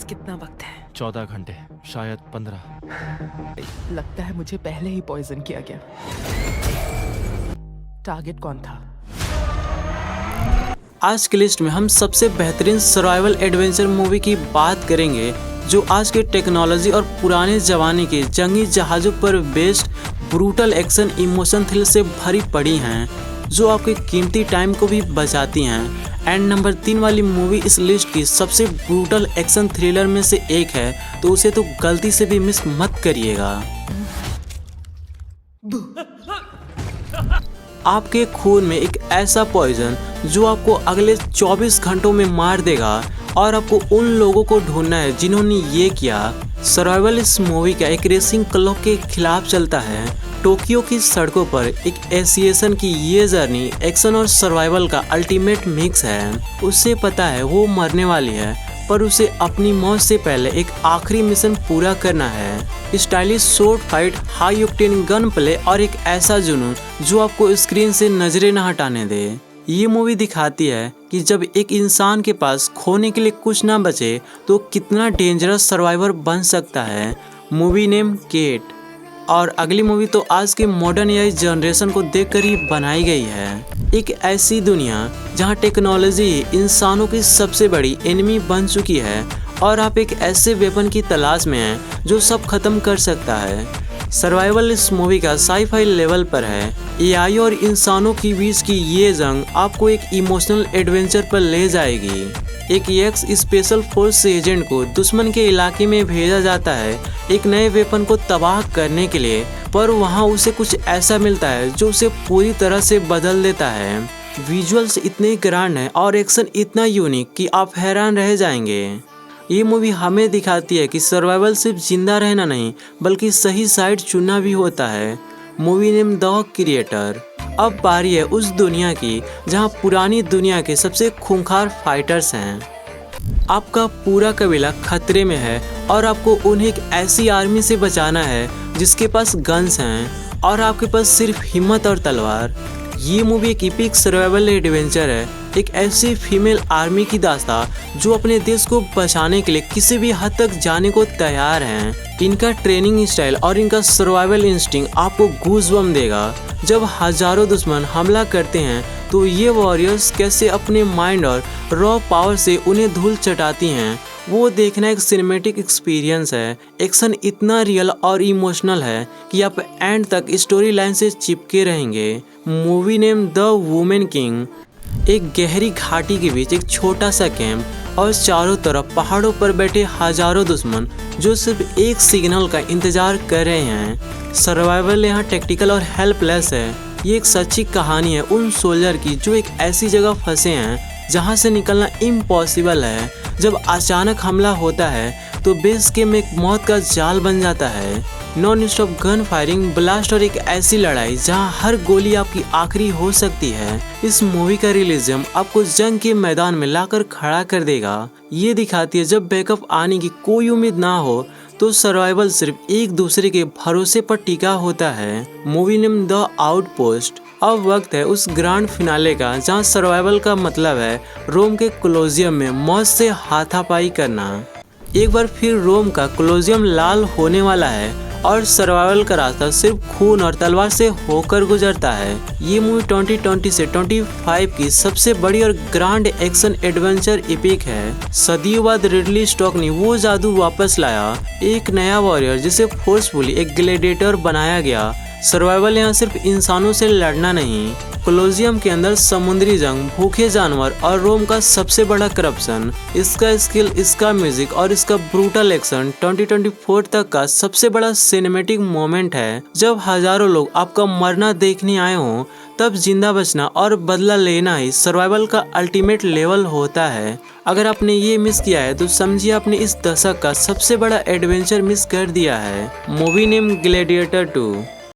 कितना वक्त है? 14 घंटे, शायद 15। लगता है मुझे पहले ही पॉइजन किया गया। टारगेट कौन था? आज की लिस्ट में हम सबसे बेहतरीन सर्वाइवल एडवेंचर मूवी की बात करेंगे जो आज के टेक्नोलॉजी और पुराने ज़माने के जंगी जहाज़ों पर based brutal action emotion thrill से भरी पड़ी हैं जो आपके कीमती टाइम को भी बचाती हैं। एंड नंबर 3 वाली मूवी इस लिस्ट की सबसे ब्रूटल एक्शन थ्रिलर में से एक है, तो उसे तो गलती से भी मिस मत करिएगा। आपके खून में एक ऐसा पॉइजन जो आपको अगले 24 घंटों में मार देगा और आपको उन लोगों को ढूंढना है जिन्होंने ये किया। सर्वाइवल इस मूवी का एक रेसिंग क्लॉक के खिलाफ चलता है। टोक्यो की सड़कों पर एक एशिएशन की ये जर्नी एक्शन और सर्वाइवल का अल्टीमेट मिक्स है। उसे पता है वो मरने वाली है, पर उसे अपनी मौत से पहले एक आखिरी मिशन पूरा करना है। Stylish short fight, high octane gun play और एक ऐसा जुनून जो आपको स्क्रीन से नजरें न हटाने दे। ये मूवी दिखाती है कि जब एक इंसान के पास खोने के लिए कुछ ना बचे तो कितना डेंजरस सर्वाइवर बन सकता है। Movie name Kate. और अगली मूवी तो आज के मॉडर्न एआई जनरेशन को देखकर ही बनाई गई है। एक ऐसी दुनिया जहां टेक्नोलॉजी इंसानों की सबसे बड़ी एनिमी बन चुकी है और आप एक ऐसे वेपन की तलाश में हैं जो सब खत्म कर सकता है। सर्वाइवल इस मूवी का साई-फाई लेवल पर है। एआई और इंसानों के बीच की ये जंग आपको एक इमोशनल एडवेंचर पर ले जाएगी। एक एक्स स्पेशल फोर्स एजेंट को दुश्मन के इलाके में भेजा जाता है एक नए वेपन को तबाह करने के लिए, पर वहाँ उसे कुछ ऐसा मिलता है जो उसे पूरी तरह से बदल देता है। विजुअल्स इतने ग्रैंड हैं और एक्शन इतना यूनिक कि आप हैरान रह जाएंगे। ये मूवी हमें दिखाती है कि सर्वाइवल सिर्फ जिंदा रहना नहीं बल्कि सही साइड चुनना भी होता है। Movie name the creator. अब बारी है उस दुनिया की जहां पुरानी दुनिया के सबसे खूंखार फाइटर्स हैं। आपका पूरा कबीला खतरे में है और आपको उन्हें एक ऐसी आर्मी से बचाना है जिसके पास गन्स हैं और आपके पास सिर्फ हिम्मत और तलवार। ये मूवी एक एपिक सर्वाइवल एडवेंचर है, एक ऐसी फीमेल आर्मी की दास्तां जो अपने देश को बचाने के लिए किसी भी हद तक जाने को तैयार हैं। इनका ट्रेनिंग स्टाइल और इनका सर्वाइवल इंस्टिंक्ट आपको गूज़बम्प देगा। जब हजारों दुश्मन हमला करते हैं तो ये वॉरियर्स कैसे अपने माइंड और रॉ पावर से उन्हें धूल चटाती हैं, वो देखना एक सिनेमैटिक एक्सपीरियंस है। एक्शन इतना रियल और इमोशनल है कि आप एंड तक स्टोरी लाइन से चिपके रहेंगे। Movie name the women king. एक गहरी घाटी के बीच एक छोटा सा कैंप और चारों तरफ पहाड़ों पर बैठे हजारों दुश्मन जो सिर्फ एक सिग्नल का इंतजार कर रहे हैं। सर्वाइवल यहाँ टैक्टिकल और हेल्पलेस है। ये एक सच्ची कहानी है उन सोल्जर की जो एक ऐसी जगह फंसे हैं जहाँ से निकलना इम्पॉसिबल है। जब अचानक हमला होता है तो बेस कैंप एक मौत का जाल बन जाता है। Non stop gun firing, blast और एक ऐसी लड़ाई जहां हर गोली आपकी आखिरी हो सकती है। इस मूवी का रियलिज्म आपको जंग के मैदान में लाकर खड़ा कर देगा। ये दिखाती है जब बैकअप आने की कोई उम्मीद ना हो तो सर्वाइवल सिर्फ एक दूसरे के भरोसे पर टिका होता है। Movie name the outpost. अब वक्त है उस ग्रैंड फिनाले का जहां सर्वाइवल का मतलब है रोम के कोलोसियम में मौत से हाथापाई करना। एक बार फिर रोम का कोलोसियम लाल होने वाला है और सर्वाइवल का रास्ता सिर्फ खून और तलवार से होकर गुजरता है। ये मूवी 2020 से 25 की सबसे बड़ी और ग्रैंड एक्शन एडवेंचर एपिक है। सदियों बाद रिडली स्कॉट ने वो जादू वापस लाया, एक नया वॉरियर जिसे फोर्सफुली एक ग्लैडिएटर बनाया गया। सर्वाइवल यहाँ सिर्फ इंसानों से लड़ना नहीं, कोलोसियम के अंदर समुद्री जंग, भूखे जानवर और रोम का सबसे बड़ा करप्शन। इसका स्किल, इसका म्यूजिक और इसका ब्रूटल एक्शन 2024 तक का सबसे बड़ा सिनेमैटिक मोमेंट है। जब हजारों लोग आपका मरना देखने आए हों तब जिंदा बचना और बदला लेना ही सर्वाइवल का अल्टीमेट लेवल होता है। अगर आपने ये मिस किया है तो समझिए आपने इस दशक का सबसे बड़ा एडवेंचर मिस कर दिया है। Movie name gladiator 2।